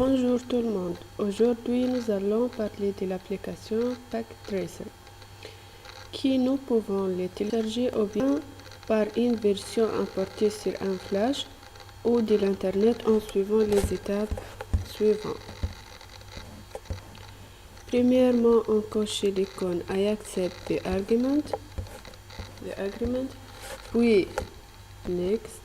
Bonjour tout le monde. Aujourd'hui, nous allons parler de l'application PackTracer, qui nous pouvons les télécharger ou bien par une version importée sur un flash ou de l'internet en suivant les étapes suivantes. Premièrement, on coche l'icône I accept the agreement, puis Next.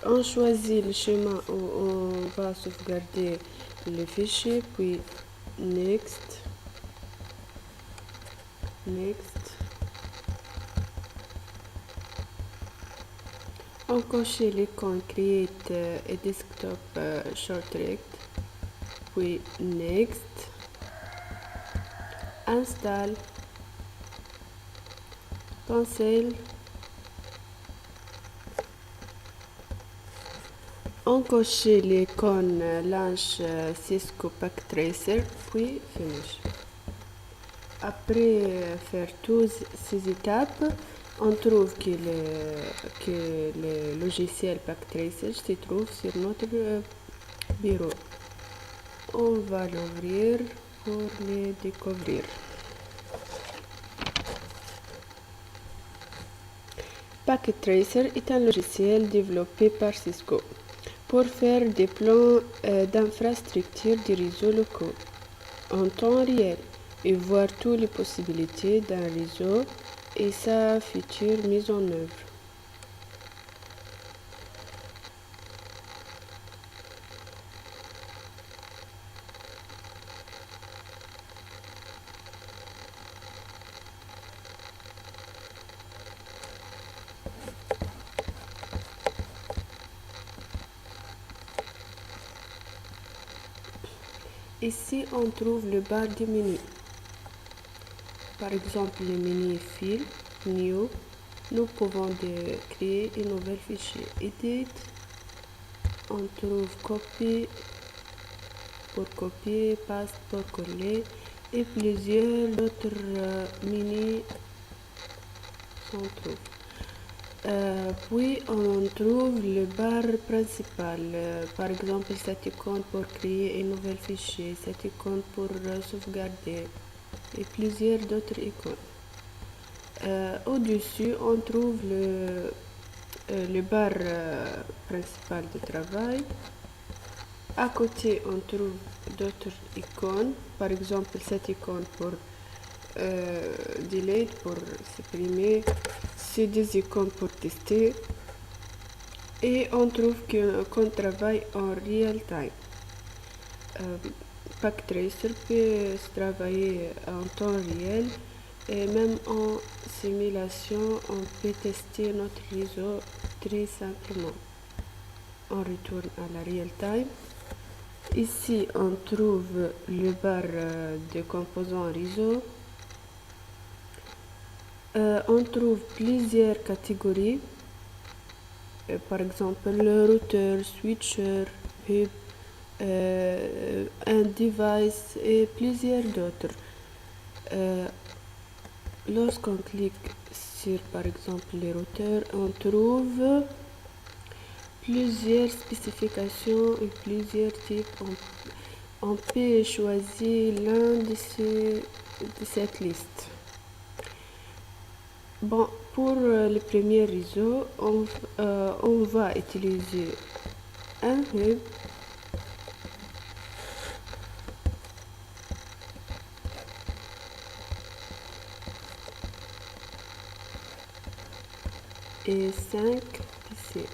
On choisit le chemin où on va sauvegarder le fichier, puis Next. On coche l'icône Create a Desktop Shortcut, puis Next. Installe. Cancel. On coche l'icône Launch Cisco PackTracer, puis Finish. Après faire toutes ces étapes, on trouve que le logiciel PackTracer se trouve sur notre bureau. On va l'ouvrir pour le découvrir. PackTracer est un logiciel développé par Cisco pour faire des plans d'infrastructure de réseaux locaux en temps réel et voir toutes les possibilités d'un réseau et sa future mise en œuvre. Ici, on trouve le bar du menu. Par exemple, le menu File, New. Nous pouvons créer un nouvel fichier. Edit. On trouve Copy pour copier, Paste pour coller et plusieurs autres menus s'en trouvent. Puis on trouve le bar principal, par exemple cette icône pour créer un nouvel fichier, cette icône pour sauvegarder et plusieurs d'autres icônes. Au-dessus, on trouve le bar principal de travail. À côté, on trouve d'autres icônes, par exemple cette icône pour delete, pour supprimer, c'est des icônes pour tester. Et on trouve qu'on travaille en real time. PackTracer peut travailler en temps réel et même en simulation, on peut tester notre réseau très simplement. On retourne à la real time. Ici, on trouve le bar de composants réseau. On trouve plusieurs catégories, par exemple le routeur, switcher, hub, un device et plusieurs d'autres. Lorsqu'on clique sur par exemple les routeurs, on trouve plusieurs spécifications et plusieurs types. On peut choisir l'un de cette liste. Bon, pour le premier réseau, on va utiliser un hub et 5 PC.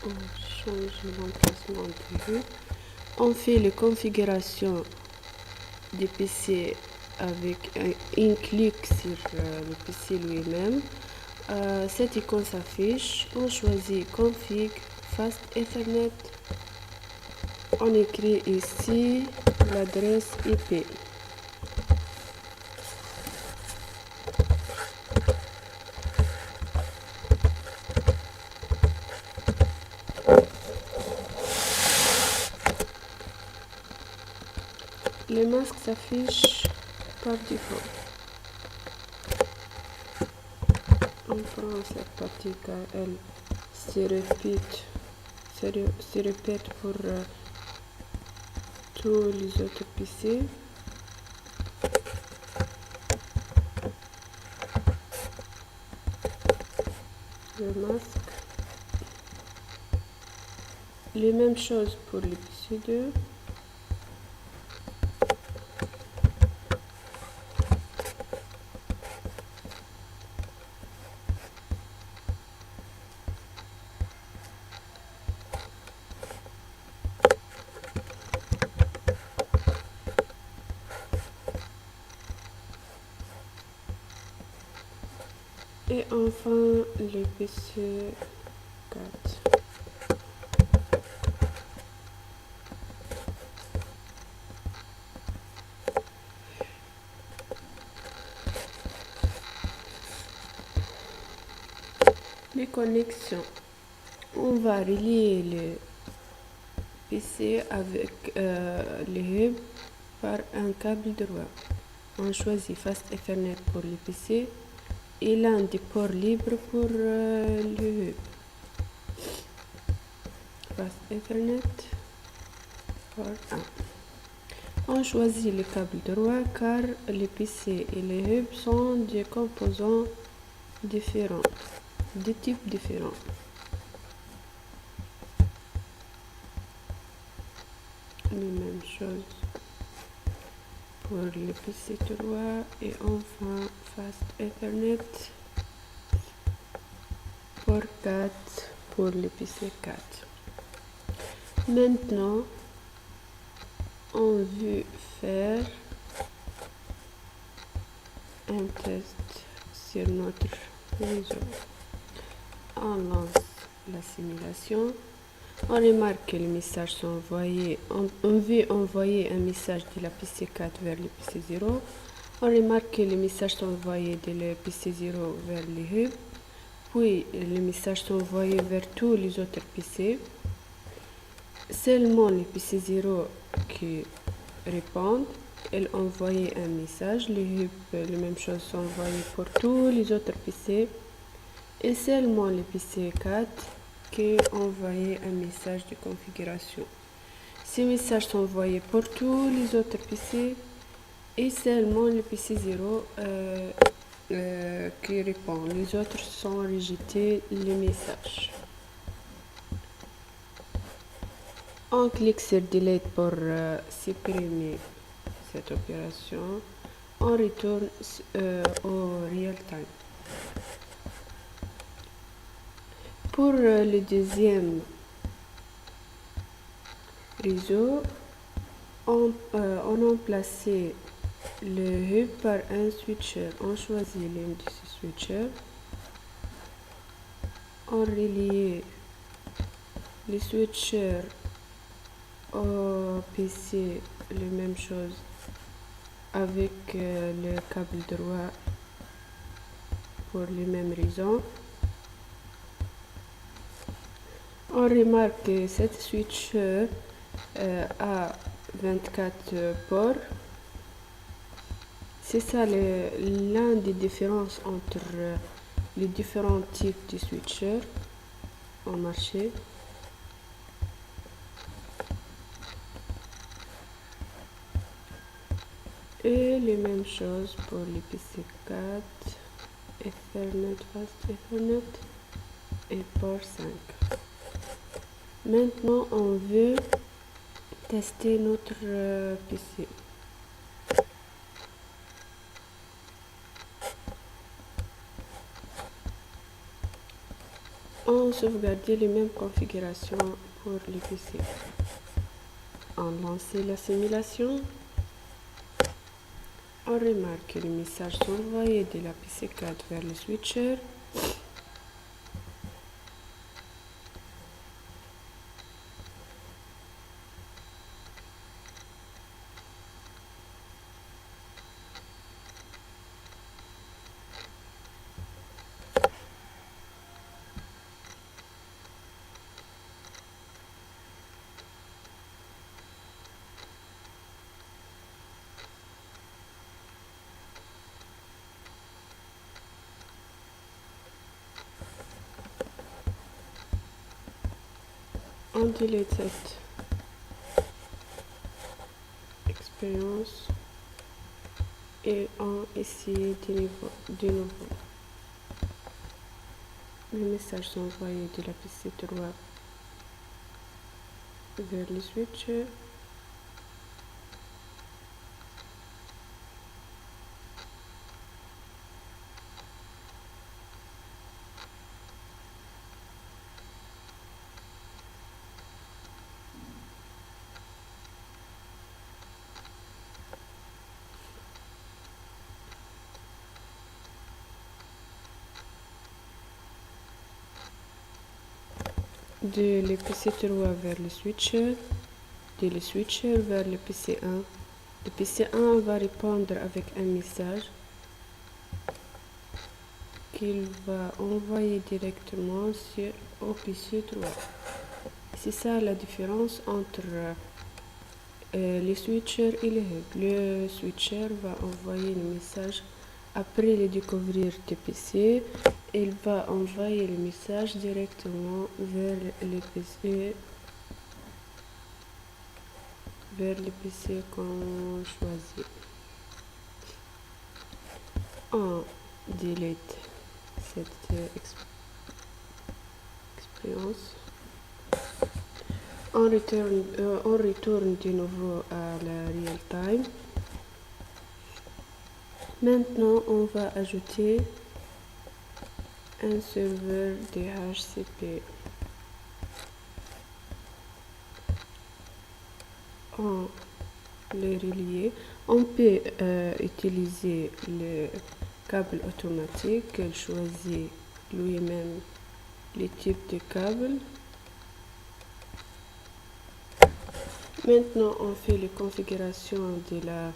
On change l'emplacement du hub. On fait la configuration du PC avec un clic sur le PC lui-même. Cette icône s'affiche. On choisit Config Fast Ethernet. On écrit ici l'adresse IP. Les masques s'affichent par défaut. On prend cette partie car elle se répète pour tous les autres PC. Le masque. Les mêmes choses pour le PC2. Et enfin le PC4. Les connexions. On va relier le PC avec le hub par un câble droit. On choisit Fast Ethernet pour le PC et l'un des ports libres pour le hub. Fast Ethernet port 1. On choisit le câble droit car le PC et le hub sont des composants différents, de types différents. Les mêmes choses pour le PC 3 et enfin Fast Ethernet port 4 pour le PC 4. Maintenant, on veut faire un test sur notre réseau. On lance la simulation. On remarque que les messages sont envoyés. On veut envoyer un message de la PC4 vers le PC0. On remarque que les messages sont envoyés de la PC0 vers le hub. Puis les messages sont envoyés vers tous les autres PC. Seulement les PC0 qui répondent, elles envoient un message. Les hub, les mêmes choses sont envoyées pour tous les autres PC. Et seulement les PC4 qui envoient un message de configuration. Ces messages sont envoyés pour tous les autres PC et seulement le PC0 qui répond. Les autres sont rejetés les messages. On clique sur Delete pour supprimer cette opération. On retourne au Real Time. Pour le deuxième réseau, on a placé le hub par un switcher. On choisit l'un de ces switchers. On relie les switchers au PC, les mêmes choses avec le câble droit pour les mêmes raisons. On remarque que cette switcher a 24 ports. C'est ça l'un des différences entre les différents types de switchers au marché. Et les mêmes choses pour les PC4, Ethernet, Fast Ethernet et port 5. Maintenant, on veut tester notre PC. On sauvegarde les mêmes configurations pour les PC. On lance la simulation. On remarque que les messages sont envoyés de la PC4 vers le switcher. On delete cette expérience et on essaie de nouveau. Les messages sont envoyés de la PC 3 vers le switcher. De le PC 3 vers le switcher, de le switcher vers le PC 1. Le PC 1 va répondre avec un message qu'il va envoyer directement au PC 3. C'est ça la différence entre le switcher et le hub. Le switcher va envoyer le message après le découvrir du PC. Il va envoyer le message directement vers le PC qu'on choisit. On delete cette expérience. On retourne de nouveau à la real time. Maintenant, on va ajouter un serveur DHCP. On le relier. On peut utiliser le câble automatique. Elle choisit lui-même les types de câbles. Maintenant, on fait les configurations de la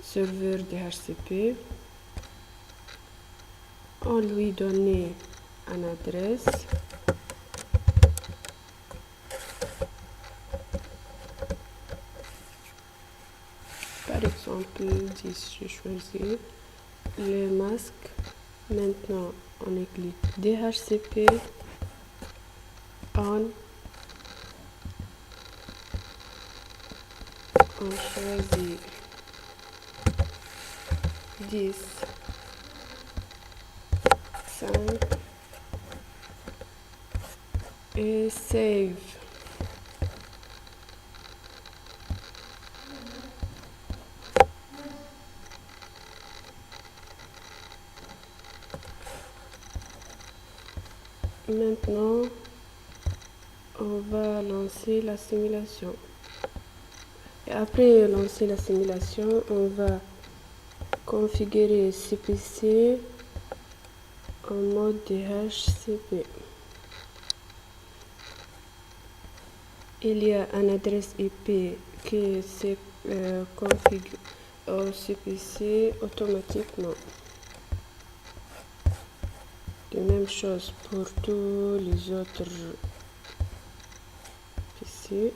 serveur DHCP. On lui donne une adresse. Par exemple, 10, je choisis le masque. Maintenant, on clique DHCP on. On choisit 10, 5 et save. Maintenant, on va lancer la simulation. Et après lancer la simulation, on va configurer CPC en mode DHCP. Il y a une adresse IP qui se configure au CPC automatiquement. La même chose pour tous les autres PC.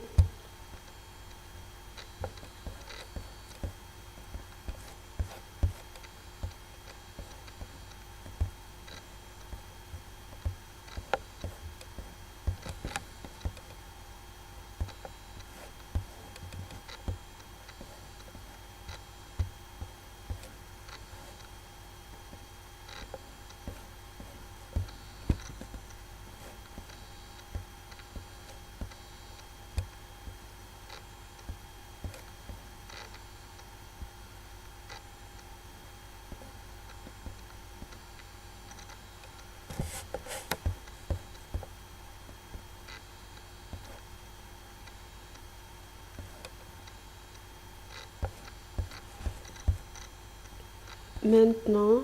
Maintenant,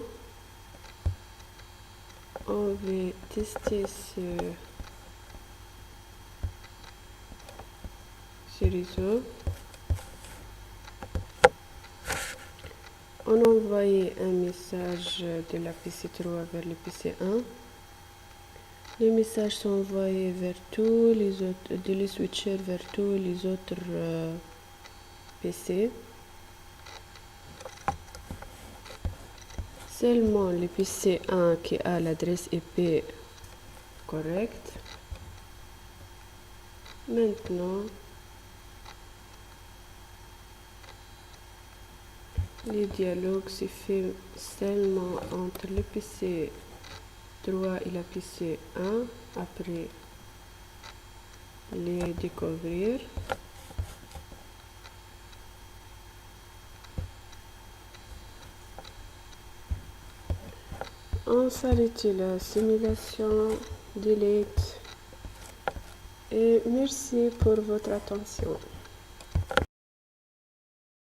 on va tester ce réseau. On envoie un message de la PC3 vers le PC1. Les messages sont envoyés vers tous les autres, de les switcher vers tous les autres PC. Seulement le PC1 qui a l'adresse IP correcte Maintenant, les dialogues se fait seulement entre le PC 3 et la PC 1. Après, les découvrir. On s'arrête la simulation, delete et merci pour votre attention.